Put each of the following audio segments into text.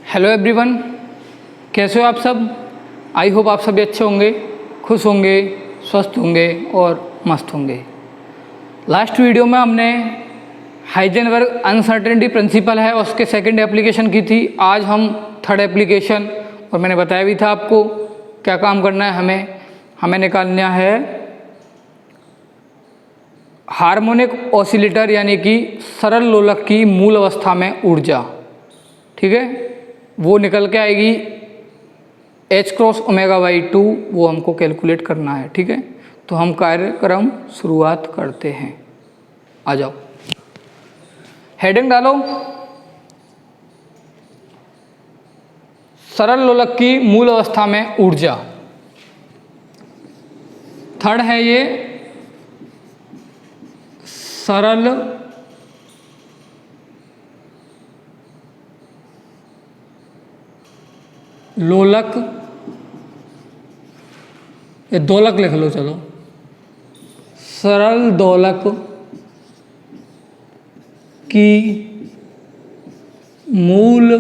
Hello everyone, कैसे हो आप सब। आई होप आप सभी अच्छे होंगे, खुश होंगे, स्वस्थ होंगे और मस्त होंगे। लास्ट वीडियो में हमने हाइजेनबर्ग अनसर्टेनिटी प्रिंसिपल है उसके सेकंड एप्लीकेशन की थी। आज हम थर्ड एप्लीकेशन, और मैंने बताया भी था आपको क्या काम करना है। हमें निकालना है हार्मोनिक ऑसिलेटर यानी कि सरल लोलक की मूल अवस्था में ऊर्जा। ठीक है, वो निकल के आएगी h क्रॉस ओमेगा बाई 2, वो हमको कैलकुलेट करना है। ठीक है, तो हम कार्यक्रम शुरुआत करते हैं। आ जाओ, हेडिंग डालो, सरल लोलक की मूल अवस्था में ऊर्जा। थर्ड है ये सरल लोलक, ये दोलक लिख लो, चलो सरल दोलक की मूल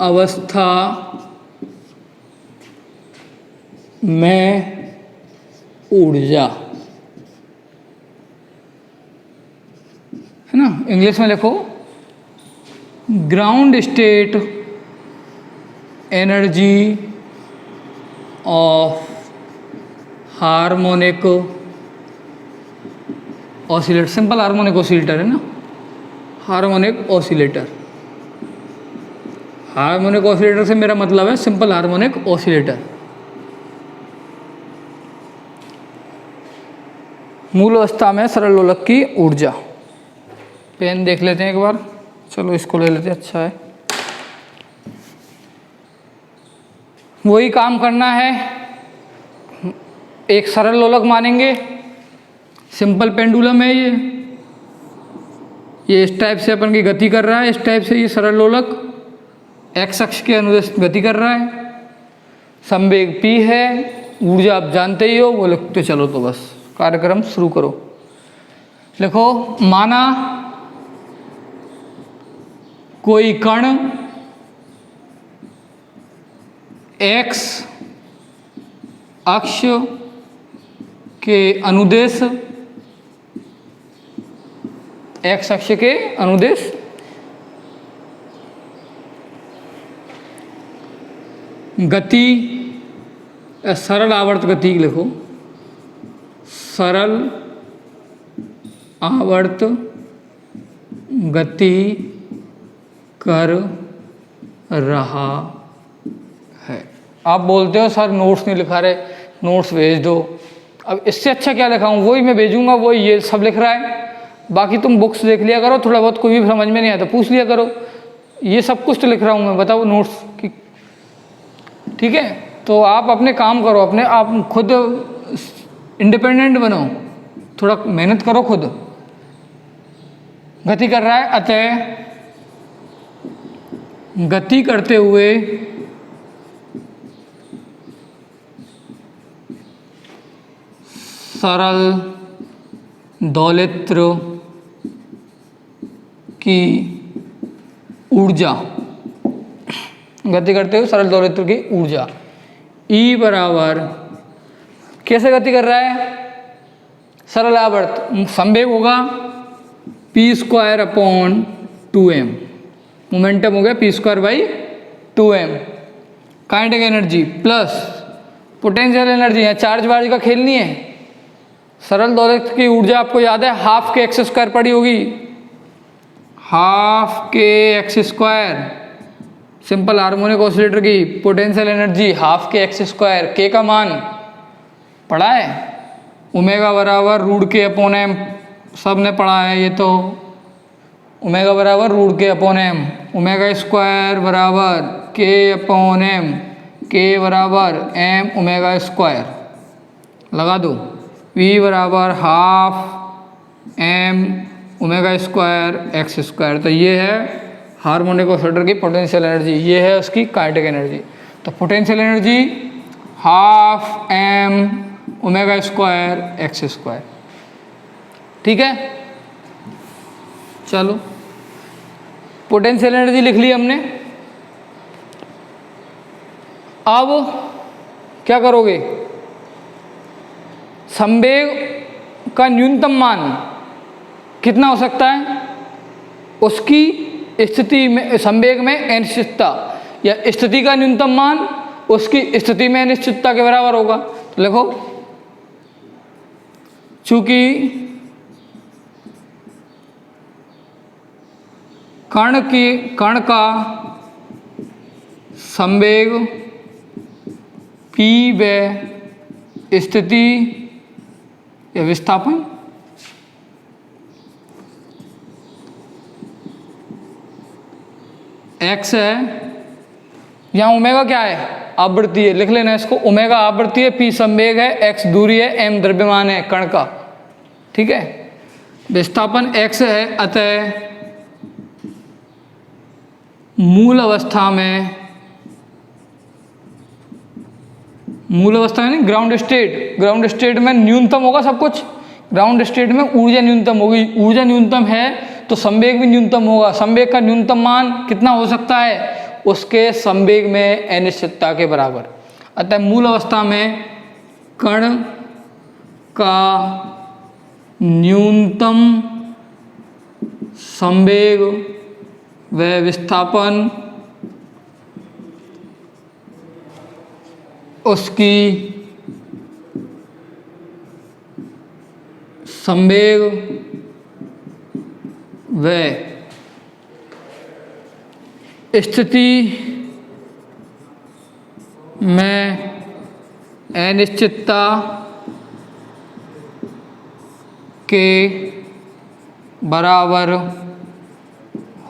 अवस्था में ऊर्जा, है ना। इंग्लिश में लिखो ground state energy of harmonic oscillator. Simple harmonic oscillator है ना, हार्मोनिक ऑसिलेटर। हार्मोनिक ऑसिलेटर से मेरा मतलब है सिंपल हार्मोनिक ऑसिलेटर। मूल अवस्था में सरल लोलक की ऊर्जा। पेन देख लेते हैं एक बार, चलो इसको ले लेते हैं, अच्छा है। वही काम करना है, एक सरल लोलक मानेंगे, सिंपल पेंडुलम है ये इस टाइप से अपन की गति कर रहा है, इस टाइप से ये सरल लोलक एक्स अक्ष के अनुदिश गति कर रहा है। संवेग p है, ऊर्जा आप जानते ही हो, वो लिखते चलो। तो बस कार्यक्रम शुरू करो। लिखो, माना कोई कण x अक्ष के अनुदेश, x अक्ष के अनुदेश गति, सरल आवर्त गति लिखो, सरल आवर्त गति कर रहा है। आप बोलते हो सर नोट्स नहीं लिखा रहे, नोट्स भेज दो। अब इससे अच्छा क्या लिखाऊं, वही मैं भेजूंगा, वही ये सब लिख रहा है। बाकी तुम बुक्स देख लिया करो, थोड़ा बहुत कोई भी समझ में नहीं आया तो पूछ लिया करो। ये सब कुछ तो लिख रहा हूँ मैं, बताओ नोट्स की। ठीक है, तो आप अपने काम करो, अपने आप खुद इंडिपेंडेंट बनो, थोड़ा मेहनत करो खुद। गति कर रहा है, अतः गति करते हुए सरल दोलित्र की ऊर्जा, गति करते हुए सरल दोलित्र की ऊर्जा E बराबर, कैसे गति कर रहा है, सरल आवर्त, संवेग होगा p square upon 2m, momentum हो गया p square by 2m, kinetic energy plus potential energy है, चार्ज वार्ज का खेल नहीं है। सरल दोलित्र की ऊर्जा आपको याद है हाफ के एक्स स्क्वायर पड़ी होगी, हाफ के x square. Simple harmonic oscillator की पोटेंशियल एनर्जी हाफ के एक्स स्क्वायर, के का मान पढ़ा है, ओमेगा बराबर रूट के अपॉन एम, सब ने पढ़ा है ये तो। ओमेगा बराबर रूट के अपॉन एम, ओमेगा स्क्वायर बराबर के अपॉन एम, के बराबर एम ओमेगा स्क्वायर, लगा दो। V बराबर half M omega square X square. तो ये है हार्मोनिक ऑसिलेटर की पोटेंशियल एनर्जी, ये है उसकी काइनेटिक एनर्जी। तो potential energy half M omega square X square. ठीक है, चलो पोटेंशियल एनर्जी लिख ली हमने। अब क्या करोगे, संवेग का न्यूनतम मान कितना हो सकता है, उसकी स्थिति में संवेग में अनिश्चितता, या स्थिति का न्यूनतम मान उसकी स्थिति में अनिश्चितता के बराबर होगा। तो लिखो, चूंकि कण का संवेग p व स्थिति या विस्थापन x है, यहाँ ओमेगा क्या है, आवृत्ति है, लिख लेना इसको, ओमेगा आवृत्ति है, p संवेग है, x दूरी है, m द्रव्यमान है कण का, ठीक है। विस्थापन x है, अतः मूल अवस्था में नहीं, ग्राउंड स्टेट में न्यूनतम होगा सब कुछ। ग्राउंड स्टेट में ऊर्जा न्यूनतम होगी, ऊर्जा न्यूनतम है तो संवेग भी न्यूनतम होगा। संवेग का न्यूनतम मान कितना हो सकता है, उसके संवेग में अनिश्चितता के बराबर। अतः मूल अवस्था में कण का न्यूनतम संवेग व विस्थापन उसकी संवेग व स्थिति में अनिश्चितता के बराबर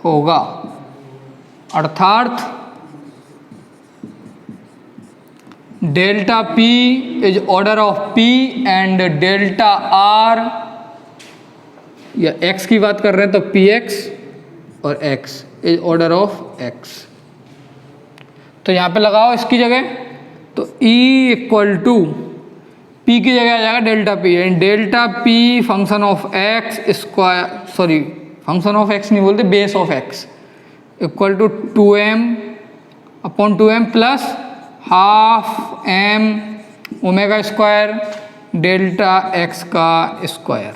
होगा। अर्थात delta P is order of P and delta R, या x की बात कर रहे हैं तो Px और x is order of x। तो यहाँ पे लगाओ इसकी जगह, तो E इक्वल टू P की जगह आ जाएगा delta P, and delta P function of x square, sorry function of x नहीं बोलते, base of x equal to 2m upon 2m plus half m omega square delta x का square.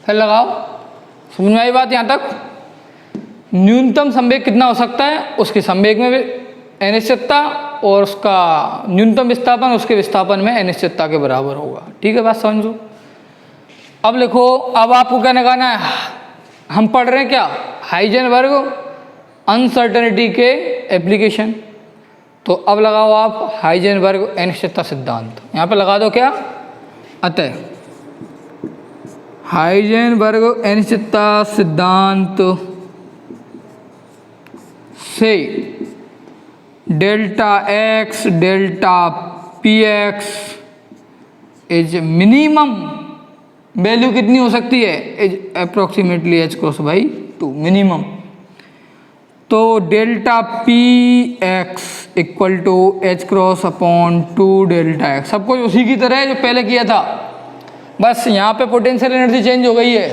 फिर लगाओ, समझ में आई बात यहाँ तक। न्यूनतम संवेग कितना हो सकता है, उसके संवेग में अनिश्चितता, और उसका न्यूनतम विस्थापन उसके विस्थापन में अनिश्चितता के बराबर होगा। ठीक है, बात समझो। अब लिखो, अब आपको क्या निकालना है, हम पढ़ रहे हैं क्या, हाइजेनबर्ग अनसर्टेनिटी के एप्लीकेशन। तो अब लगाओ आप हाइजेनबर्ग अनिश्चितता सिद्धांत, यहाँ पे लगा दो क्या, अतः हाइजेनबर्ग अनिश्चितता सिद्धांत से delta x delta px is minimum value कितनी हो सकती है, is approximately h cross by 2 minimum. तो delta px equal to h cross upon 2 delta x, सब कुछ उसी की तरह है जो पहले किया था, बस यहाँ पे पोटेंशियल एनर्जी चेंज हो गई है।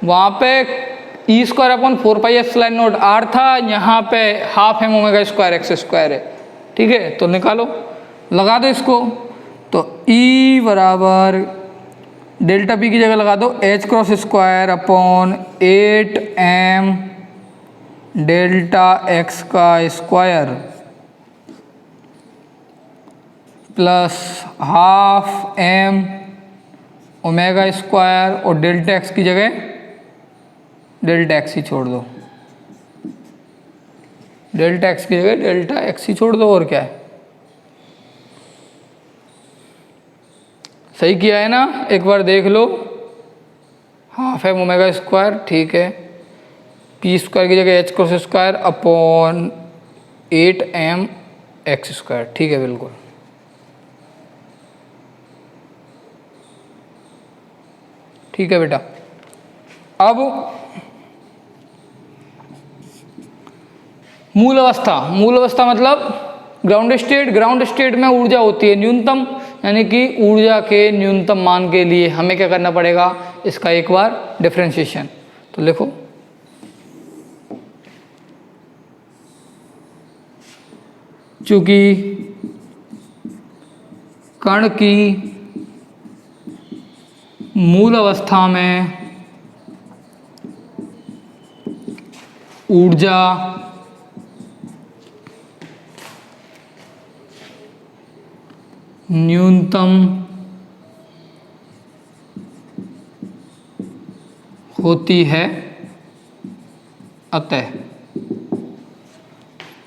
वहाँ पे E square upon 4 pi epsilon not R था, यहाँ पे half M omega square X square है। ठीक है, तो निकालो, लगा दो इसको, तो ई बराबर डेल्टा पी की जगह लगा दो H cross square upon 8m delta X का square plus half m omega square, और डेल्टा एक्स की जगह डेल्टा एक्स ही छोड़ दो, डेल्टा एक्स की जगह डेल्टा एक्स ही छोड़ दो, और क्या है, सही किया है ना, एक बार देख लो। हाफ एम ओमेगा स्क्वायर, ठीक है, पी स्क्वायर की जगह H cross square upon 8m x square, ठीक है, बिल्कुल। ठीक है बेटा, अब मूल अवस्था मतलब ग्राउंड स्टेट में ऊर्जा होती है न्यूनतम, यानी कि ऊर्जा के न्यूनतम मान के लिए हमें क्या करना पड़ेगा, इसका एक बार डिफरेंशिएशन। तो लिखो चूँकि कण की मूल अवस्था में ऊर्जा न्यूनतम होती है, अतः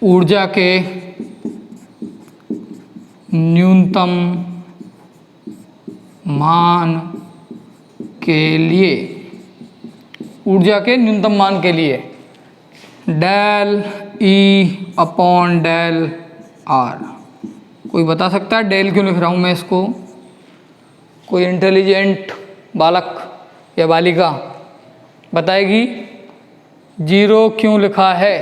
ऊर्जा के न्यूनतम मान के लिए, ऊर्जा के न्यूनतम मान के लिए del E upon del r. कोई बता सकता है डेल क्यों लिख रहा हूँ मैं इसको? कोई इंटेलिजेंट बालक या बालिका बताएगी जीरो क्यों लिखा है?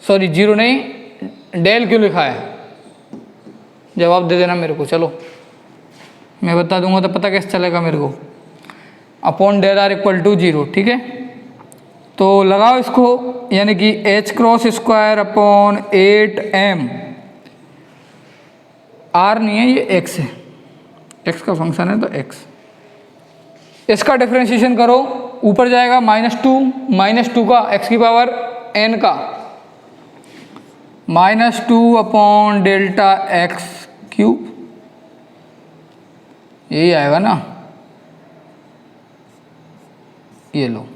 सॉरी जीरो नहीं, डेल क्यों लिखा है? जवाब दे देना मेरे को। चलो मैं बता दूंगा तो पता कैसे चलेगा मेरे को। Upon del r equal to zero, ठीक है। तो लगाओ इसको, यानी कि H cross square upon 8m, r नहीं है ये एक्स है, एक्स का फंक्शन है तो एक्स। इसका डिफरेंशिएशन करो, ऊपर जाएगा -2 का एक्स की पावर n का -2 अपॉन डेल्टा एक्स क्यूब, यही आएगा ना, ये लो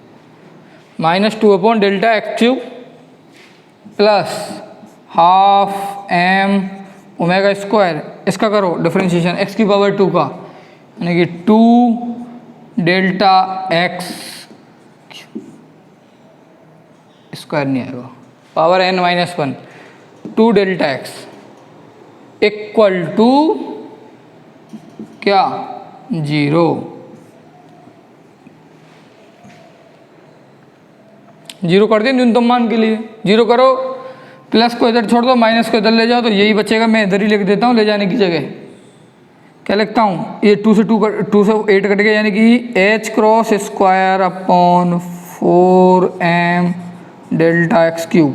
-2 upon delta x cube plus half m omega square. इसका करो डिफरेंशिएशन एक्स की पावर 2 का, यानी कि 2 डेल्टा एक्स स्क्वायर नहीं आएगा, power n-1, 2 delta x equal to क्या? 0। 0 कर दिया न्यूनतम मान के लिए, 0 करो, प्लस को इधर छोड़ दो, माइनस को इधर ले जाओ, तो यही बचेगा। मैं इधर ही लिख देता हूँ ले जाने की जगह। क्या लिखता हूँ? ये 2 से 8 कट गया, यानी कि H cross square upon 4m delta x cube,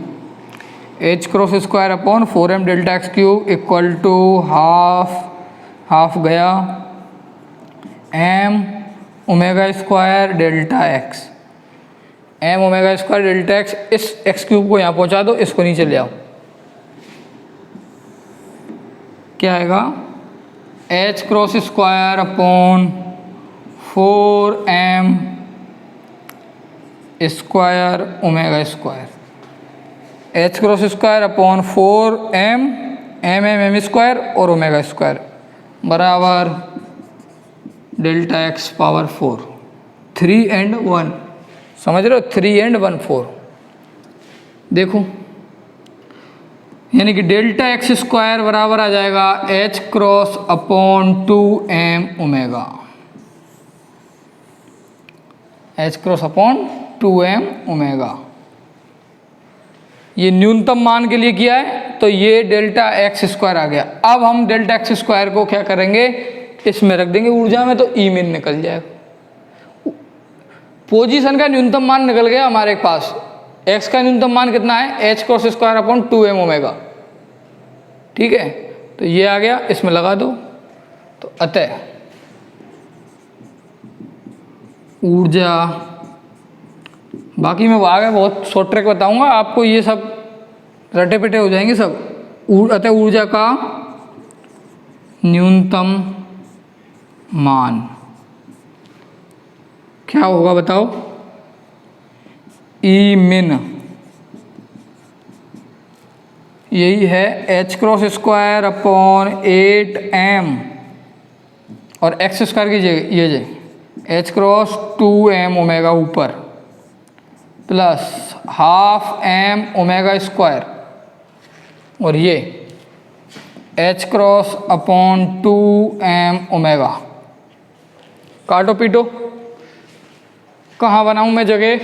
H cross square upon 4m delta x cube equal to half गया m omega square delta x, m omega square delta x. इस एक्स क्यूब को यहाँ पहुँचा दो, इसको नीचे ले आओ, क्या आएगा? H cross square upon 4m square omega square, H cross square upon 4m m square और ओमेगा स्क्वायर बराबर डेल्टा एक्स पावर 4, 3 and 1, समझ रहे हो? 3 and 1 4। देखो, यानी कि डेल्टा एक्स स्क्वायर बराबर आ जाएगा H cross upon 2m omega, H cross upon 2m omega. ये न्यूनतम मान के लिए किया है, तो ये डेल्टा एक्स स्क्वायर आ गया। अब हम डेल्टा एक्स स्क्वायर को क्या करेंगे? इसमें रख देंगे ऊर्जा में, तो ई मिन निकल जाएगा। पोजीशन का न्यूनतम मान निकल गया हमारे पास। एक्स का न्यूनतम मान कितना है? H cross square upon 2m omega, ठीक है। तो ये आ गया, इसमें लगा दो। तो अतः ऊर्जा, बाकी मैं आगे बहुत शॉर्ट ट्रिक बताऊंगा आपको, ये सब रटे पिटे हो जाएंगे सब। अतः ऊर्जा का न्यूनतम मान क्या होगा बताओ? ई मिन, यही है H cross square upon 8m और एक्स स्क्वायर की जगह ये J H cross 2m omega ऊपर plus half m omega square, और ये H cross upon 2m omega. काटो पीटो, कहाँ बनाऊँ मैं जगह?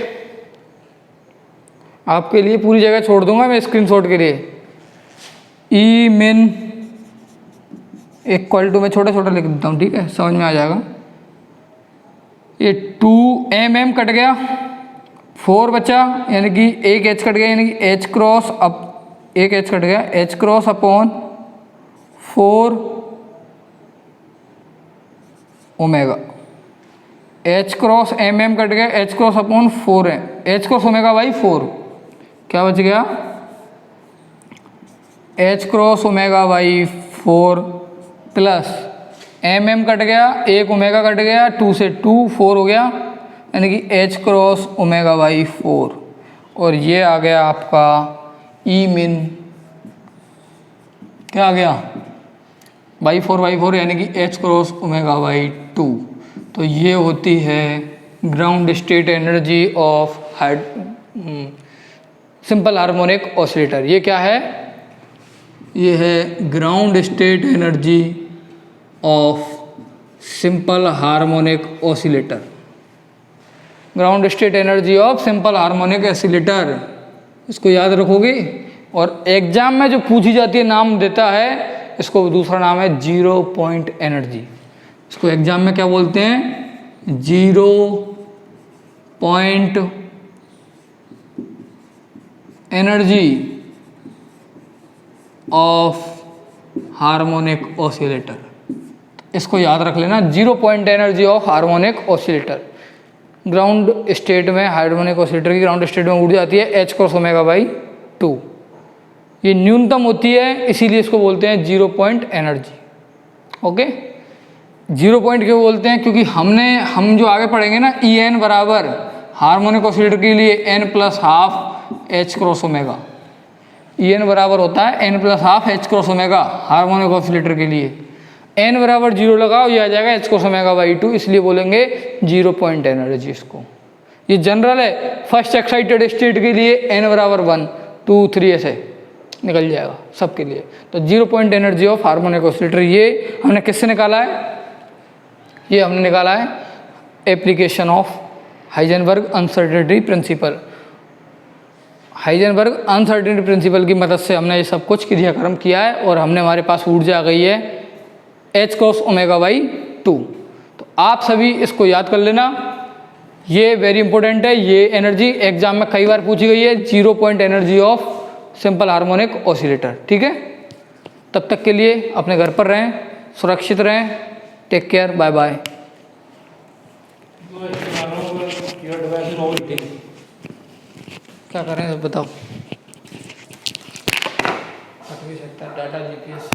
आपके लिए पूरी जगह छोड़ दूंगा मैं स्क्रीनशॉट के लिए। ई मिन इक्वल टू, मैं छोटा छोटा लिख देता हूँ, ठीक है, समझ में आ जाएगा। ये 2m कट गया, 4 बचा, यानी कि एक एच कट गया, यानी कि एच क्रॉस एक एच कट गया, H cross upon 4 omega, H cross M M कट गया, एच क्रॉस अपॉन 4 है, एच क्रॉस ओमेगा बाई 4, क्या बच गया, H cross omega by 4 plus M M कट गया, एक ओमेगा कट गया, 2 से 2 4 हो गया, यानी कि एच क्रॉस ओमेगा बाई 4, और ये आ गया आपका ई मिन, क्या आ गया बाई 4 यानी कि एच क्रॉस ओमेगा बाई 2। तो ये होती है ground state energy of simple harmonic oscillator. ये क्या है, ये है ground state energy of simple harmonic oscillator. Ground state energy of simple harmonic oscillator, इसको याद रखोगे। और एग्जाम में जो पूछी जाती है नाम देता है, इसको दूसरा नाम है जीरो पॉइंट एनर्जी। इसको एग्जाम में क्या बोलते हैं, zero point energy of harmonic oscillator. इसको याद रख लेना, zero point energy of harmonic oscillator. Ground state में हार्मोनिक ऑसिलेटर की ग्राउंड स्टेट में ऊर्जा आती है एच क्रॉस ओमेगा बाई 2। ये न्यूनतम होती है, इसीलिए इसको बोलते हैं zero point energy. Okay, zero point क्यों बोलते हैं, क्योंकि हम जो आगे पढ़ेंगे ना, ई एन बराबर हार्मोनिक ऑसिलेटर के लिए N plus half H cross omega. E N बराबर होता है N plus half H cross omega harmonic oscillator के लिए। एन बराबर जीरो लगाओ, ये आ जाएगा एच क्रॉस ओमेगा बाई 2, इसलिए बोलेंगे जीरो पॉइंट एनर्जी इसको। ये जनरल है, फर्स्ट एक्साइटेड स्टेट के लिए एन बराबर 1 2 3 ऐसे निकल जाएगा सबके लिए। तो zero point energy of harmonic oscillator, ये हमने किससे निकाला है, ये हमने निकाला है application of Heisenberg uncertainty principle. Heisenberg uncertainty principle की मदद से हमने ये सब कुछ क्रियाक्रम किया है, और हमने हमारे पास ऊर्जा आ गई है एच क्रॉस ओमेगा बाई 2। तो आप सभी इसको याद कर लेना, ये वेरी इंपॉर्टेंट है। ये एनर्जी एग्जाम में कई बार पूछी गई है, zero point energy of simple harmonic oscillator. ठीक है, तब तक के लिए अपने घर पर रहें, सुरक्षित रहें, टेक केयर, बाय बाय। क्या करें बताओ, डाटा जीपीएस